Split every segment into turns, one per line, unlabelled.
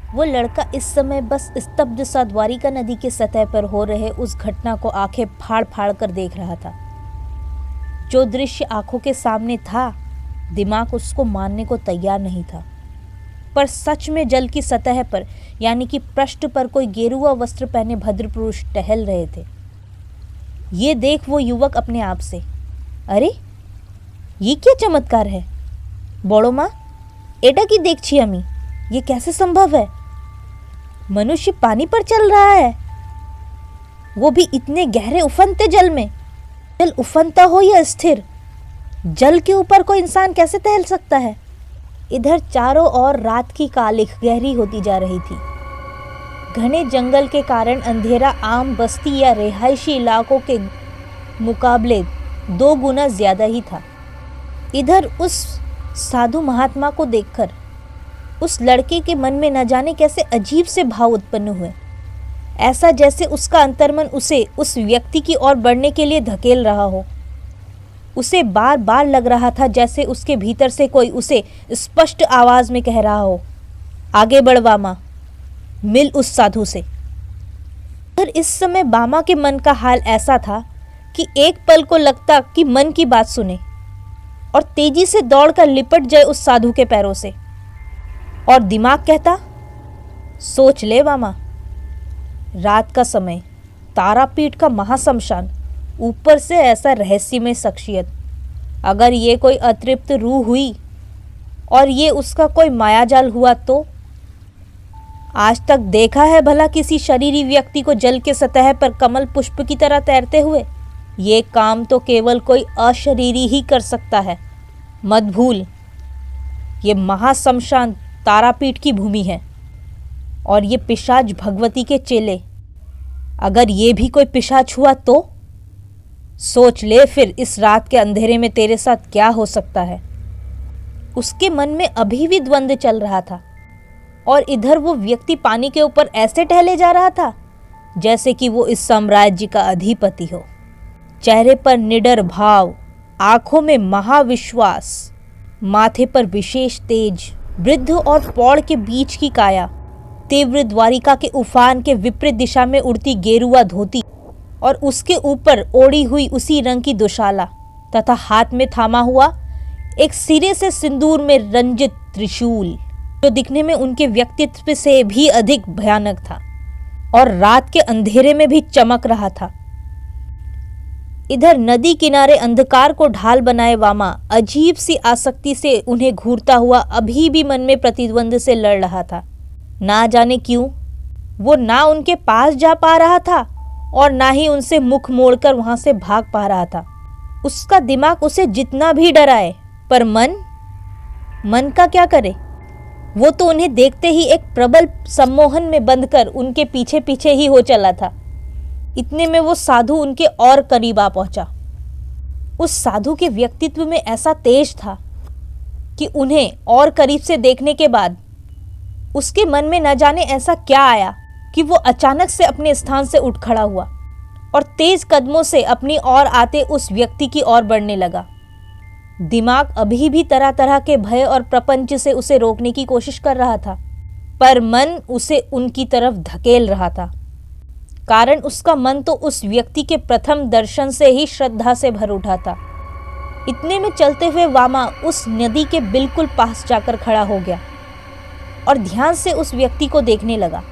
वो लड़का इस समय बस स्तब्ध सा द्वारिका नदी के सतह पर हो रहे उस घटना को आंखें फाड़ फाड़ कर देख रहा था। जो दृश्य आंखों के सामने था, दिमाग उसको मानने को तैयार नहीं था, पर सच में जल की सतह पर यानी कि पृष्ठ पर कोई गेरुआ वस्त्र पहने भद्र पुरुष टहल रहे थे। ये देख वो युवक अपने आप से, अरे ये क्या चमत्कार है, बड़ो माँ एटा की देखी अमी, ये कैसे संभव है? मनुष्य पानी पर चल रहा है, वो भी इतने गहरे उफनते जल में। जल उफनता हो या स्थिर, जल के ऊपर कोई इंसान कैसे टहल सकता है? इधर चारों ओर रात की कालिख गहरी होती जा रही थी। घने जंगल के कारण अंधेरा आम बस्ती या रिहायशी इलाकों के मुकाबले 2 गुना ज्यादा ही था। इधर उस साधु महात्मा को देखकर उस लड़के के मन में न जाने कैसे अजीब से भाव उत्पन्न हुए, ऐसा जैसे उसका अंतर्मन उसे उस व्यक्ति की ओर बढ़ने के लिए धकेल रहा हो। उसे बार बार लग रहा था जैसे उसके भीतर से कोई उसे स्पष्ट आवाज में कह रहा हो, आगे बढ़ बामा, मिल उस साधु से। पर इस समय बामा के मन का हाल ऐसा था कि एक पल को लगता कि मन की बात सुने और तेजी से दौड़कर लिपट जाए उस साधु के पैरों से, और दिमाग कहता, सोच ले बामा, रात का समय, तारापीठ का महाशमशान, ऊपर से ऐसा रहस्यमय शख्सियत, अगर ये कोई अतृप्त रूह हुई और ये उसका कोई मायाजाल हुआ तो? आज तक देखा है भला किसी शरीरी व्यक्ति को जल के सतह पर कमल पुष्प की तरह तैरते हुए? ये काम तो केवल कोई अशरीरी ही कर सकता है। मत भूल, ये महाशमशान तारापीठ की भूमि है और ये पिशाच भगवती के चेले, अगर ये भी कोई पिशाच हुआ तो? सोच ले फिर इस रात के अंधेरे में तेरे साथ क्या हो सकता है। उसके मन में अभी भी द्वंद्व चल रहा था और इधर वो व्यक्ति पानी के ऊपर ऐसे टहले जा रहा था जैसे कि वो इस साम्राज्य का अधिपति हो। चेहरे पर निडर भाव, आंखों में महाविश्वास, माथे पर विशेष तेज, वृद्ध और पौड़ के बीच की काया, तीव्र द्वारिका के उफान के विपरीत दिशा में उड़ती गेरुआ धोती और उसके ऊपर ओढ़ी हुई उसी रंग की दुशाला तथा हाथ में थामा हुआ एक सिरे से सिंदूर में रंजित त्रिशूल, जो दिखने में उनके व्यक्तित्व से भी अधिक भयानक था और रात के अंधेरे में भी चमक रहा था। इधर नदी किनारे अंधकार को ढाल बनाए वामा अजीब सी आसक्ति से उन्हें घूरता हुआ अभी भी मन में प्रतिद्वंद से लड़ रहा था। ना जाने क्यों वो ना उनके पास जा पा रहा था और ना ही उनसे मुख मोड़कर वहां से भाग पा रहा था। उसका दिमाग उसे जितना भी डराए, पर मन का क्या करे? वो तो उन्हें देखते ही एक प्रबल सम्मोहन में बंधकर उनके पीछे पीछे ही हो चला था। इतने में वो साधु उनके और करीब आ पहुंचा। उस साधु के व्यक्तित्व में ऐसा तेज था कि उन्हें और करीब से देखने के बाद उसके मन में न जाने ऐसा क्या आया कि वो अचानक से अपने स्थान से उठ खड़ा हुआ और तेज कदमों से अपनी ओर आते उस व्यक्ति की ओर बढ़ने लगा। दिमाग अभी भी तरह तरह के भय और प्रपंच से उसे रोकने की कोशिश कर रहा था, पर मन उसे उनकी तरफ धकेल रहा था, कारण उसका मन तो उस व्यक्ति के प्रथम दर्शन से ही श्रद्धा से भर उठा था। इतने में चलते हुए वामा उस नदी के बिल्कुल पास जाकर खड़ा हो गया और ध्यान से उस व्यक्ति को देखने लगा।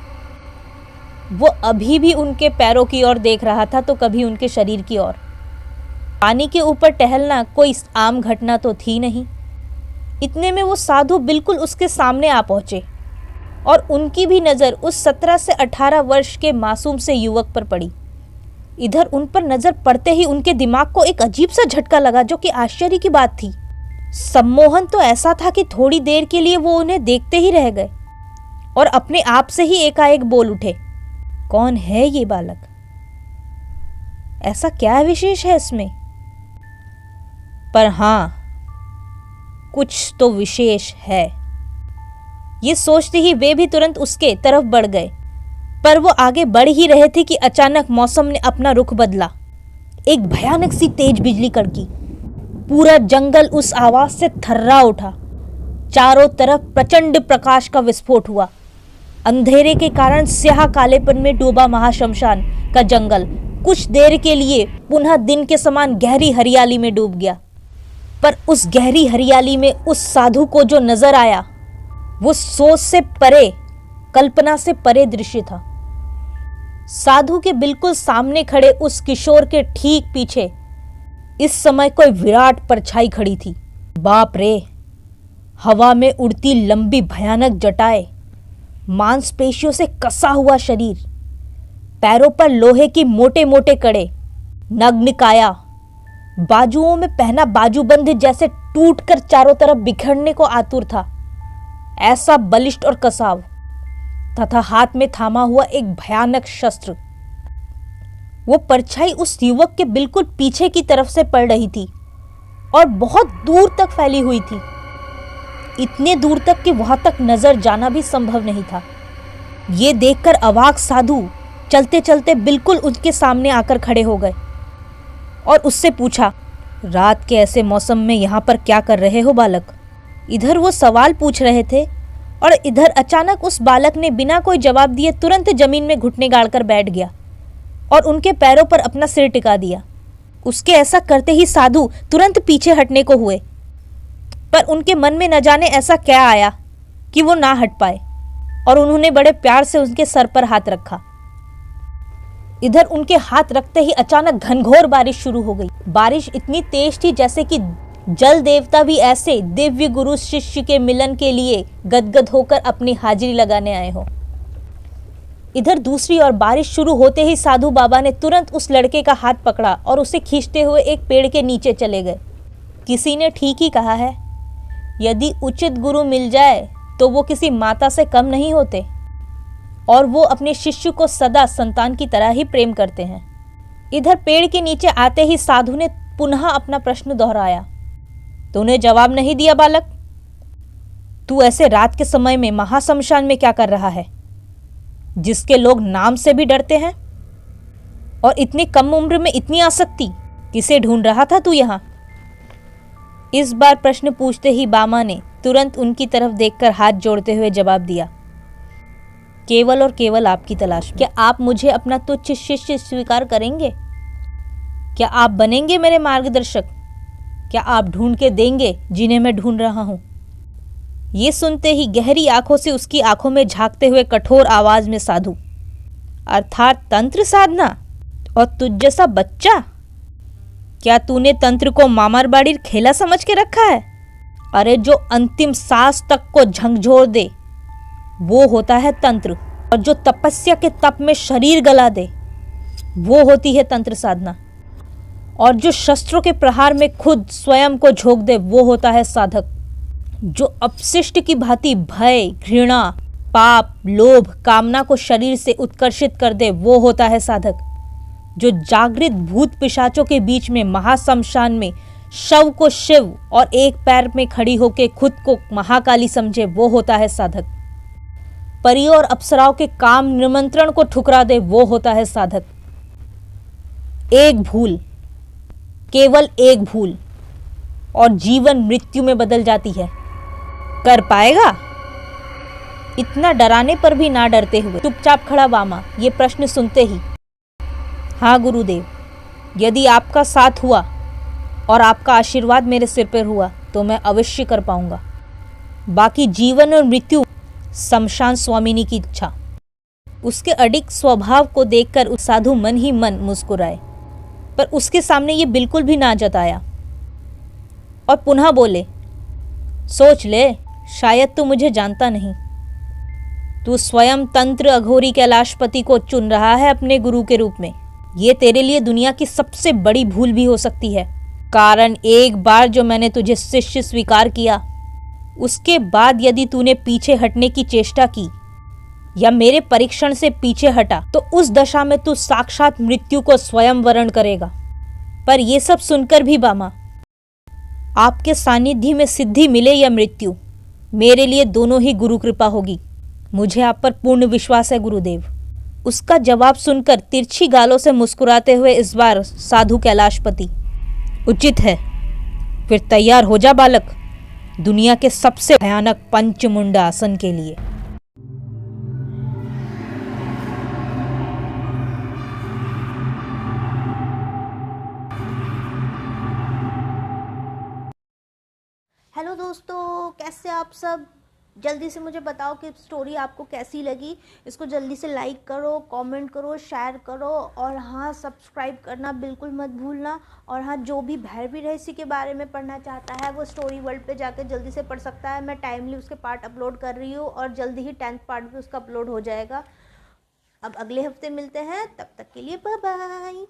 वो अभी भी उनके पैरों की ओर देख रहा था तो कभी उनके शरीर की ओर। पानी के ऊपर टहलना कोई आम घटना तो थी नहीं। इतने में वो साधु बिल्कुल उसके सामने आ पहुंचे और उनकी भी नज़र उस 17 से 18 वर्ष के मासूम से युवक पर पड़ी। इधर उन पर नज़र पड़ते ही उनके दिमाग को एक अजीब सा झटका लगा, जो कि आश्चर्य की बात थी। सम्मोहन तो ऐसा था कि थोड़ी देर के लिए वो उन्हें देखते ही रह गए और अपने आप से ही एकाएक बोल उठे, कौन है ये बालक? ऐसा क्या विशेष है इसमें? पर हाँ, कुछ तो विशेष है। ये सोचते ही वे भी तुरंत उसके तरफ बढ़ गए, पर वो आगे बढ़ ही रहे थे कि अचानक मौसम ने अपना रुख बदला। एक भयानक सी तेज बिजली कड़की। पूरा जंगल उस आवाज से थर्रा उठा। चारों तरफ प्रचंड प्रकाश का विस्फोट हुआ। अंधेरे के कारण स्याह कालेपन में डूबा महाशमशान का जंगल कुछ देर के लिए पुनः दिन के समान गहरी हरियाली में डूब गया। पर उस गहरी हरियाली में उस साधु को जो नजर आया वो सोच से परे, कल्पना से परे दृश्य था। साधु के बिल्कुल सामने खड़े उस किशोर के ठीक पीछे इस समय कोई विराट परछाई खड़ी थी। बाप रे! हवा में उड़ती लंबी भयानक जटाएं, मांसपेशियों से कसा हुआ शरीर, पैरों पर लोहे की मोटे मोटे कड़े, नग्न काया, बाजुओं में पहना बाजूबंद जैसे टूटकर चारों तरफ बिखरने को आतुर था, ऐसा बलिष्ठ और कसाव, तथा हाथ में थामा हुआ एक भयानक शस्त्र। वो परछाई उस युवक के बिल्कुल पीछे की तरफ से पड़ रही थी और बहुत दूर तक फैली हुई थी, इतने दूर तक कि वहां तक नजर जाना भी संभव नहीं था। ये देखकर अवाक साधु चलते चलते बिल्कुल उसके सामने आकर खड़े हो गए और उससे पूछा, रात के ऐसे मौसम में यहाँ पर क्या कर रहे हो बालक? इधर वो सवाल पूछ रहे थे और इधर अचानक उस बालक ने बिना कोई जवाब दिए तुरंत जमीन में घुटने गाड़कर बैठ गया और उनके पैरों पर अपना सिर टिका दिया। उसके ऐसा करते ही साधु तुरंत पीछे हटने को हुए, पर उनके मन में न जाने ऐसा क्या आया कि वो ना हट पाए और उन्होंने बड़े प्यार से उनके सर पर हाथ रखा। इधर उनके हाथ रखते ही अचानक घनघोर बारिश शुरू हो गई। बारिश इतनी तेज थी जैसे कि जल देवता भी ऐसे दिव्य गुरु शिष्य के मिलन के लिए गदगद होकर अपनी हाजिरी लगाने आए हो। इधर दूसरी ओर बारिश शुरू होते ही साधु बाबा ने तुरंत उस लड़के का हाथ पकड़ा और उसे खींचते हुए एक पेड़ के नीचे चले गए। किसी ने ठीक ही कहा है, यदि उचित गुरु मिल जाए तो वो किसी माता से कम नहीं होते और वो अपने शिष्य को सदा संतान की तरह ही प्रेम करते हैं। इधर पेड़ के नीचे आते ही साधु ने पुनः अपना प्रश्न दोहराया, तूने जवाब नहीं दिया बालक? तू ऐसे रात के समय में महाशमशान में क्या कर रहा है, जिसके लोग नाम से भी डरते हैं? और इतनी कम उम्र में इतनी आसक्ति, किसे ढूंढ रहा था तू यहाँ? इस बार प्रश्न पूछते ही बामा ने तुरंत उनकी तरफ देखकर हाथ जोड़ते हुए जवाब दिया, केवल और केवल आपकी तलाश में। क्या आप मुझे अपना तुच्छ शिष्य स्वीकार करेंगे? क्या आप बनेंगे मेरे मार्गदर्शक? क्या आप ढूंढ के देंगे जिन्हें मैं ढूंढ रहा हूं? ये सुनते ही गहरी आंखों से उसकी आंखों में झांकते हुए कठोर आवाज में साधु, अर्थात तंत्र साधना और तुझ जैसा बच्चा? क्या तूने तंत्र को मामारबाड़ी खेला समझ के रखा है? अरे जो अंतिम सांस तक को झंझोर दे वो होता है तंत्र, और जो तपस्या के तप में शरीर गला दे वो होती है तंत्र साधना, और जो शस्त्रों के प्रहार में खुद स्वयं को झोंक दे वो होता है साधक। जो अपशिष्ट की भांति भय, घृणा, पाप, लोभ, कामना को शरीर से उत्कर्षित कर दे वो होता है साधक। जो जागृत भूत पिशाचों के बीच में महाशमशान में शव को शिव और एक पैर में खड़ी होकर खुद को महाकाली समझे वो होता है साधक। परियों और अप्सराओं के काम निमंत्रण को ठुकरा दे वो होता है साधक। एक भूल, केवल एक भूल, और जीवन मृत्यु में बदल जाती है। कर पाएगा? इतना डराने पर भी ना डरते हुए चुपचाप खड़ा बामा ये प्रश्न सुनते ही, हाँ गुरुदेव, यदि आपका साथ हुआ और आपका आशीर्वाद मेरे सिर पर हुआ तो मैं अवश्य कर पाऊंगा। बाकी जीवन और मृत्यु शमशान स्वामिनी की इच्छा। उसके अडिग स्वभाव को देखकर उस साधु मन ही मन मुस्कुराए, पर उसके सामने ये बिल्कुल भी ना जताया और पुनः बोले, सोच ले, शायद तू मुझे जानता नहीं। तू स्वयं तंत्र अघोरी कैलाशपति को चुन रहा है अपने गुरु के रूप में। ये तेरे लिए दुनिया की सबसे बड़ी भूल भी हो सकती है, कारण एक बार जो मैंने तुझे शिष्य स्वीकार किया, उसके बाद यदि तूने पीछे हटने की चेष्टा की या मेरे परीक्षण से पीछे हटा तो उस दशा में तू साक्षात मृत्यु को स्वयं वरण करेगा। पर यह सब सुनकर भी बामा, आपके सानिध्य में सिद्धि मिले या मृत्यु, मेरे लिए दोनों ही गुरु कृपा होगी। मुझे आप पर पूर्ण विश्वास है गुरुदेव। उसका जवाब सुनकर तिरछी गालों से मुस्कुराते हुए इस बार साधु कैलाशपति, उचित है, फिर तैयार हो जा बालक, दुनिया के सबसे भयानक पंचमुंड आसन के लिए।
हेलो दोस्तों, कैसे आप सब। जल्दी से मुझे बताओ कि स्टोरी आपको कैसी लगी। इसको जल्दी से लाइक करो, कमेंट करो, शेयर करो और हाँ, सब्सक्राइब करना बिल्कुल मत भूलना। और हाँ, जो भी भैरवी रहस्य के बारे में पढ़ना चाहता है वो स्टोरी वर्ल्ड पे जाकर जल्दी से पढ़ सकता है। मैं टाइमली उसके पार्ट अपलोड कर रही हूँ और जल्दी ही 10th पार्ट भी उसका अपलोड हो जाएगा। अब अगले हफ्ते मिलते हैं, तब तक के लिए बाय बाय।